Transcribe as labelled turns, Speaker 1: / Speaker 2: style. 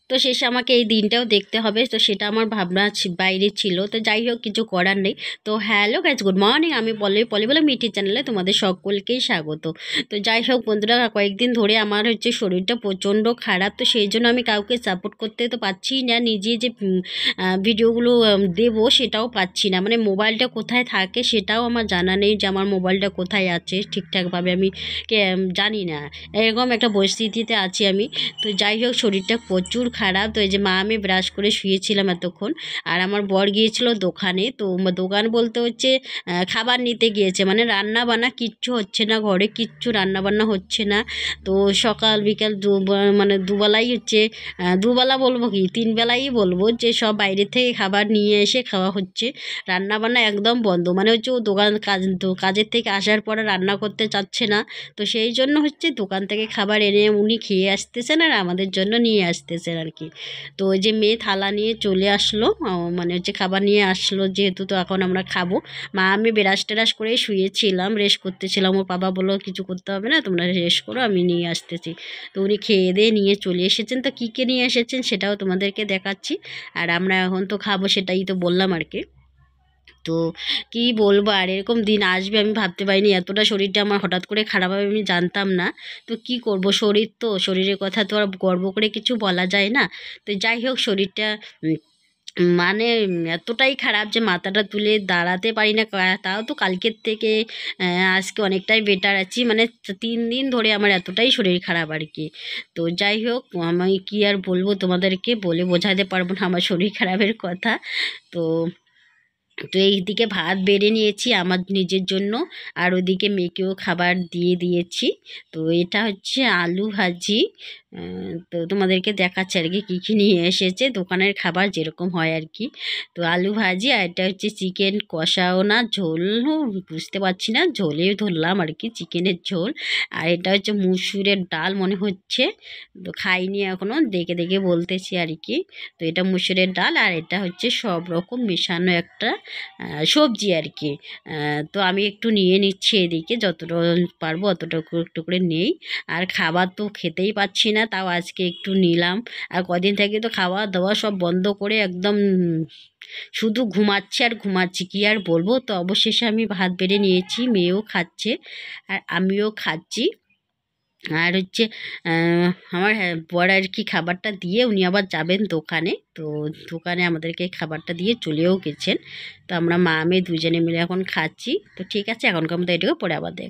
Speaker 1: তো শেষে আমাকে এই দিনটাও দেখতে হবে, তো সেটা আমার ভাবনা বাইরে ছিল। তো যাই হোক, কিছু করার নেই। তো হ্যালো গাইজ, গুড মর্নিং। আমি পলি বলে মিঠি চ্যানেলে তোমাদের সকলকেই স্বাগত। তো যাই হোক বন্ধুরা, কয়েকদিন ধরে আমার হচ্ছে শরীরটা প্রচণ্ড খারাপ, তো সেই জন্য আমি কাউকে সাপোর্ট করতে তো পারছি না, নিজে যে ভিডিওগুলো দেবো সেটাও পাচ্ছি না। মানে মোবাইলটা কোথায় থাকে সেটাও আমার জানা নেই, যে আমার মোবাইলটা কোথায় আছে ঠিকঠাকভাবে আমি জানি না। এরকম একটা পরিস্থিতিতে আছি আমি। তো যাই হোক, শরীরটা প্রচুর খারাপ। তো এই যে মা আমি ব্রাশ করে শুয়েছিলাম এতক্ষণ, আর আমার বর গিয়েছিল দোকানে। তো দোকান বলতে হচ্ছে খাবার নিতে গিয়েছে, মানে রান্না বান্না কিচ্ছু হচ্ছে না, ঘরে কিচ্ছু রান্না বান্না হচ্ছে না। তো সকাল বিকাল মানে দুবেলাই হচ্ছে, দুবেলা বলবো কি তিন বেলাই বলবো, যে সব বাইরে থেকে খাবার নিয়ে এসে খাওয়া হচ্ছে। রান্না বান্না একদম বন্ধ, মানে হচ্ছে ও দোকান কাজের থেকে আসার পরে রান্না করতে চাচ্ছে না। তো সেই জন্য হচ্ছে দোকান থেকে খাবার এনে উনি খেয়ে আসতেছেন আর আমাদের জন্য নিয়ে আসতেছেন আর কি। তো ওই যে মেয়ে থালা নিয়ে চলে আসলো, মানে হচ্ছে খাবার নিয়ে আসলো যেহেতু, তো এখন আমরা খাবো। মা আমি ব্রাশ টেরাশ করে শুয়েছিলাম, রেস্ট করতেছিলাম। ওর বাবা বললো কিছু করতে হবে না, তোমরা রেস্ট করো, আমি নিয়ে আসতেছি। তো উনি খেয়ে দিয়ে নিয়ে চলে এসেছেন। তো কী কে নিয়ে এসেছেন সেটাও তোমাদেরকে দেখাচ্ছি। আর আমরা এখন তো খাবো, সেটাই তো বললাম আর কি। তো কি বলবো, আর এরকম দিন আসবে আমি ভাবতে পারিনি, এতটা শরীরটা আমার হঠাৎ করে খারাপ হবে আমি জানতাম না। তো কি করব, শরীর তো, শরীরের কথা তো আর গর্ব করে কিছু বলা যায় না। তো যাই হোক, শরীরটা মানে এতটাই খারাপ যে মাথাটা তুলে দাঁড়াতে পারি না। তাও তো কালকের থেকে আজকে অনেকটাই বেটার আছি, মানে 3 দিন ধরে আমার এতটাই শরীর খারাপ আর কি। তো যাই হোক, আমি কি আর বলবো, তোমাদেরকে বলে বোঝাতে পারবো না আমার শরীর খারাপের কথা। তো তো এইদিকে ভাত বেড়ে নিয়েছি আমার নিজের জন্য, আর ওদিকে মেয়েকেও খাবার দিয়ে দিয়েছি। তো এটা হচ্ছে আলু ভাজি। তো তোমাদেরকে দেখাচ্ছে আর কি কী কী নিয়ে এসেছে, দোকানের খাবার যেরকম হয় আর কি। তো আলু ভাজি, আর এটা হচ্ছে চিকেন কষাও না ঝোলও বুঝতে পারছি না, ঝোলেও ধরলাম আর কি, চিকেনের ঝোল। আর এটা হচ্ছে মুসুরের ডাল মনে হচ্ছে, তো খাইনি এখনও, দেখে দেখে বলতেছি আর কি। তো এটা মুসুরের ডাল, আর এটা হচ্ছে সব রকম মেশানো একটা সবজি আর কি। তো আমি একটু নিয়ে নিচ্ছি এদিকে, যতটা পারবো অতটুকু একটু করে নেই। আর খাবার তো খেতেই পাচ্ছি না, তাও আজকে একটু নিলাম। আর কদিন থেকে তো খাওয়া দাওয়া সব বন্ধ করে একদম শুধু ঘুমাচ্ছি আর ঘুমাচ্ছি, কী আর বলবো। তো অবশেষে আমি ভাত বেড়ে নিয়েছি, মেয়েও খাচ্ছে আর আমিও খাচ্ছি। আর হচ্ছে আমার বর আর কি খাবারটা দিয়ে উনি আবার যাবেন দোকানে। তো দোকানে আমাদেরকে খাবারটা দিয়ে চলেও গেছেন। তো আমরা মা মেয়ে দুজনে মিলে এখন খাচ্ছি। তো ঠিক আছে, এখনকার মতো এটুকু, পরে আবার দেখ।